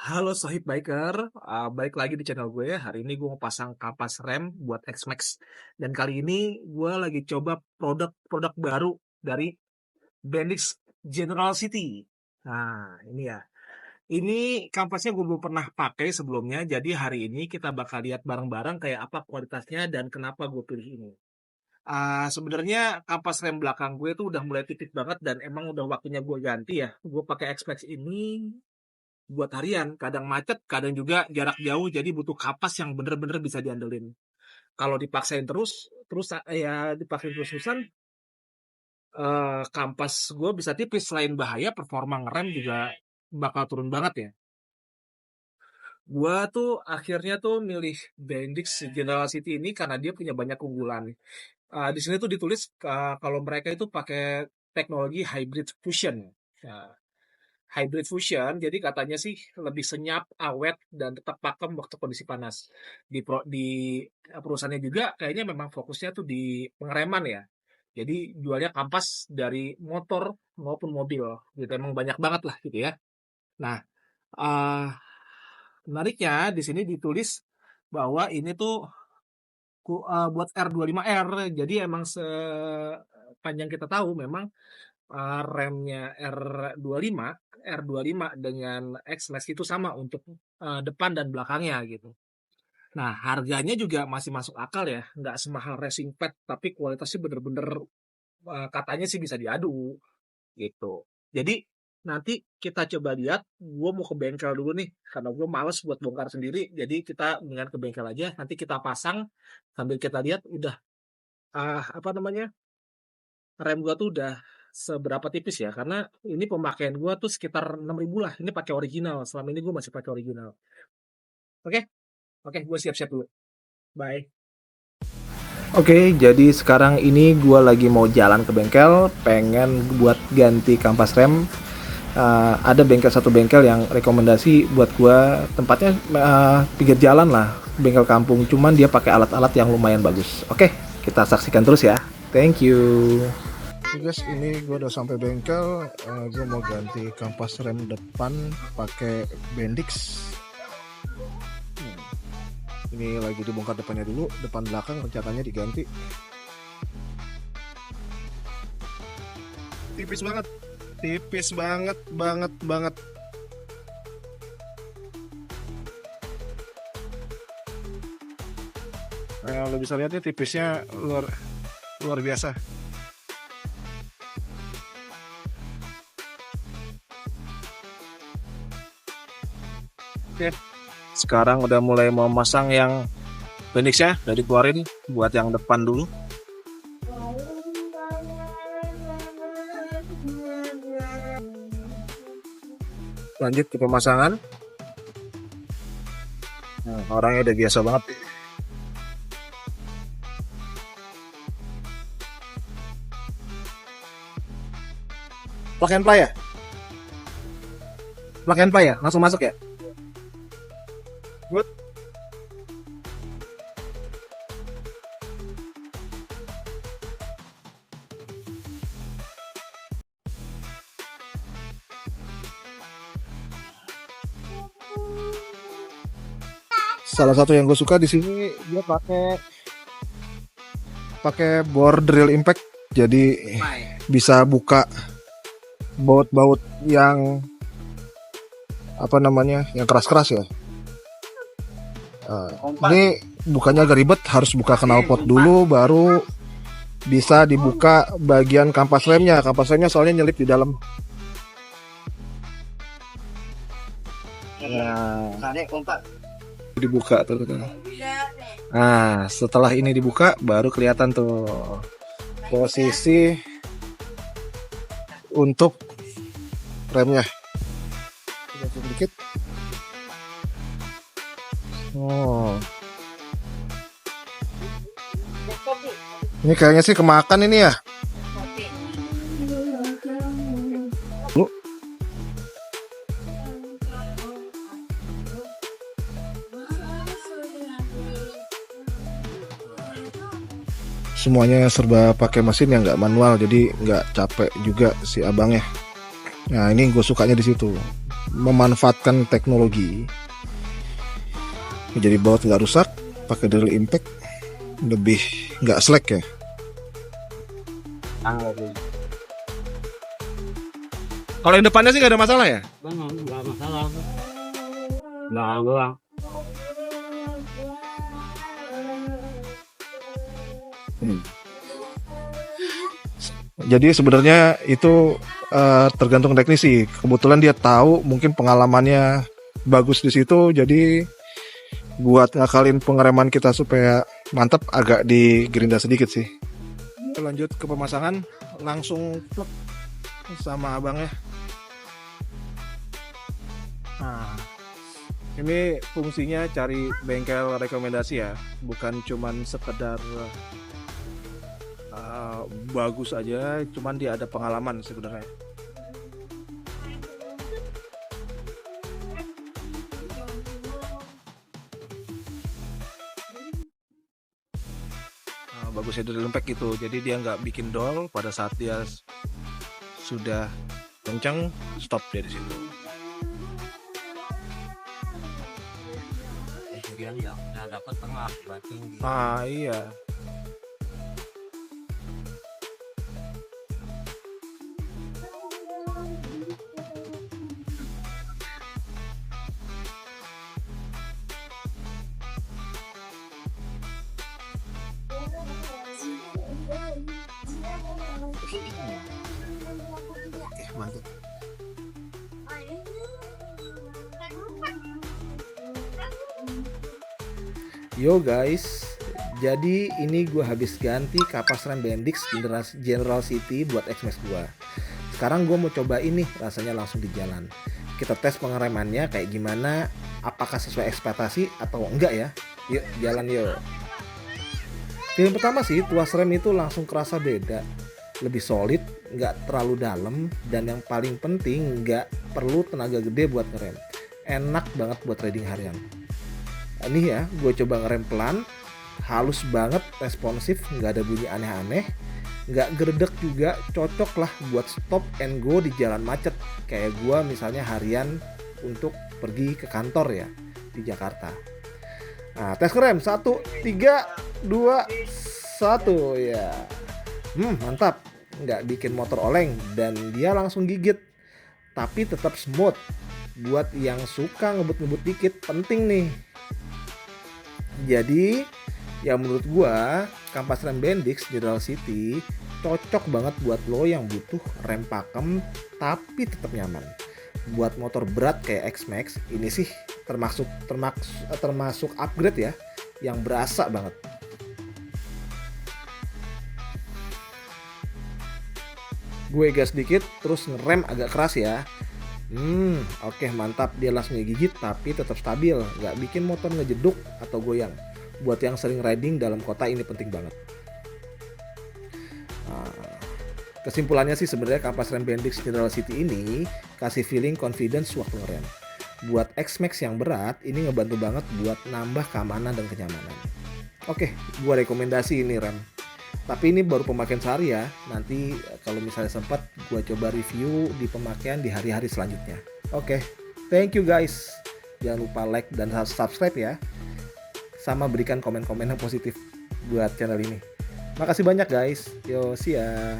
Halo Sohib Biker, balik lagi di channel gue. Hari ini gue mau pasang kapas rem buat X-Max. Dan kali ini gue lagi coba produk-produk baru dari Bendix General City. Nah, ini ya. Ini kampasnya gue belum pernah pakai sebelumnya. Jadi hari ini kita bakal lihat bareng-bareng kayak apa kualitasnya dan kenapa gue pilih ini. Sebenarnya kampas rem belakang gue tuh udah mulai tipis banget dan emang udah waktunya gue ganti ya. Gue pakai X-Max ini buat harian, kadang macet, kadang juga jarak jauh, jadi butuh kapas yang bener-bener bisa diandelin. Kalau dipaksain terus ya dipaksain terus-terusan, kampas gue bisa tipis. Selain bahaya, performa ngerem juga bakal turun banget ya. Gue tuh akhirnya tuh milih Bendix General City ini karena dia punya banyak keunggulan. Di sini tuh ditulis kalau mereka itu pakai teknologi hybrid fusion. Nah, Hybrid Fusion, jadi katanya sih lebih senyap, awet, dan tetap pakem waktu kondisi panas. Di perusahaannya juga kayaknya memang fokusnya tuh di pengereman ya. Jadi jualnya kampas dari motor maupun mobil gitu. Emang banyak banget lah gitu ya. Nah, uh, menariknya di sini ditulis bahwa ini tuh buat R25R. Jadi emang sepanjang kita tahu memang remnya R25 dengan X-Max itu sama untuk depan dan belakangnya gitu. Nah, harganya juga masih masuk akal ya, nggak semahal Racing Pad, tapi kualitasnya bener-bener katanya sih bisa diadu gitu. Jadi nanti kita coba lihat, gue mau ke bengkel dulu nih, karena gue males buat bongkar sendiri, jadi kita dengan ke bengkel aja, nanti kita pasang sambil kita lihat udah apa namanya rem gua tuh udah seberapa tipis ya, karena ini pemakaian gua tuh sekitar 6.000 lah. Ini pakai original. Selama ini gua masih pakai original. Oke, oke, gua siap-siap dulu. Bye. Oke, jadi sekarang ini gue lagi mau jalan ke bengkel, pengen buat ganti kampas rem. Ada satu bengkel yang rekomendasi buat gue, tempatnya pinggir jalan lah, bengkel kampung. Cuman dia pakai alat-alat yang lumayan bagus. Oke, kita saksikan terus ya. Thank you. Guys, ini gue udah sampai bengkel. Gue mau ganti kampas rem depan pakai Bendix. Ini lagi dibongkar depannya dulu, depan belakang rencananya diganti. Tipis banget, banget. Nah, lo bisa lihat nih tipisnya luar biasa. Oke. Sekarang udah mulai mau masang yang Bendix ya, udah dikeluarin buat yang depan dulu. Lanjut ke pemasangan. Nah, orangnya udah biasa banget. Plug and play ya? Plug and play ya? Langsung masuk ya? Good. Salah satu yang gue suka di sini dia pakai bor drill impact, jadi bisa buka baut-baut yang apa namanya, yang keras-keras ya. Ini bukanya agak ribet, harus buka knalpot dulu baru bisa dibuka bagian kampas remnya. Kampas remnya soalnya nyelip di dalam. Dibuka tuh. Nah, setelah ini dibuka baru kelihatan tuh posisi untuk remnya. Sedikit. Oh. Ini kayaknya sih kemakan ini ya. Semuanya serba pakai mesin yang nggak manual, jadi nggak capek juga si abangnya. Nah, ini gue sukanya di situ. memanfaatkan teknologi. Jadi baut nggak rusak, pakai drill impact, lebih nggak slack ya. Kalau yang depannya sih nggak ada masalah ya? Nggak masalah. Belakang doang. Jadi sebenarnya itu tergantung teknisi. Kebetulan dia tahu, mungkin pengalamannya bagus di situ. Jadi buat ngakalin pengereman kita supaya mantap, agak digerinda sedikit sih. Lanjut ke pemasangan, langsung plug sama abangnya. Nah, ini fungsinya cari bengkel rekomendasi ya, bukan cuman sekedar bagus aja, cuman dia ada pengalaman sebenarnya. Bagusnya dari lempek gitu, jadi dia nggak bikin dol pada saat dia sudah kencang, stop dia di situ. Dia nggak dapat tengah, berarti. Iya. Oke, mantap. Yo guys, jadi ini gue habis ganti kapas rem Bendix General City buat X-Max gue. Sekarang gue mau coba ini rasanya langsung di jalan. Kita tes pengeremannya kayak gimana, apakah sesuai ekspektasi atau enggak ya. Yuk jalan yuk. Yang pertama sih, tuas rem itu langsung kerasa beda. Lebih solid, nggak terlalu dalam, dan yang paling penting nggak perlu tenaga gede buat ngerem. Enak banget buat riding harian. Ini ya, gue coba ngerem pelan, halus banget, responsif, nggak ada bunyi aneh-aneh, nggak geredek juga, cocok lah buat stop and go di jalan macet. Kayak gue misalnya harian untuk pergi ke kantor ya, di Jakarta. Nah, tes ngerem, 1, 3, 2, 1 ya. Mantap, nggak bikin motor oleng dan dia langsung gigit, tapi tetap smooth. Buat yang suka ngebut-ngebut dikit, penting nih. Jadi ya menurut gua kampas rem Bendix General City cocok banget buat lo yang butuh rem pakem tapi tetap nyaman. Buat motor berat kayak X-Max ini sih termasuk upgrade ya, yang berasa banget. Gue gas dikit terus ngerem agak keras ya. Oke, mantap, dia langsung gigit tapi tetap stabil, nggak bikin motor ngejeduk atau goyang. Buat yang sering riding dalam kota ini penting banget. Kesimpulannya sih sebenarnya kampas rem Bendix General City ini kasih feeling confidence waktu ngerem. Buat X-Max yang berat ini ngebantu banget buat nambah keamanan dan kenyamanan. Oke, gua rekomendasi ini rem. Tapi ini baru pemakaian sehari ya. Nanti kalau misalnya sempat gua coba review di pemakaian di hari-hari selanjutnya. Oke, thank you guys. Jangan lupa like dan subscribe ya. Sama berikan komen-komen yang positif buat channel ini. Makasih banyak guys. Yo, see ya.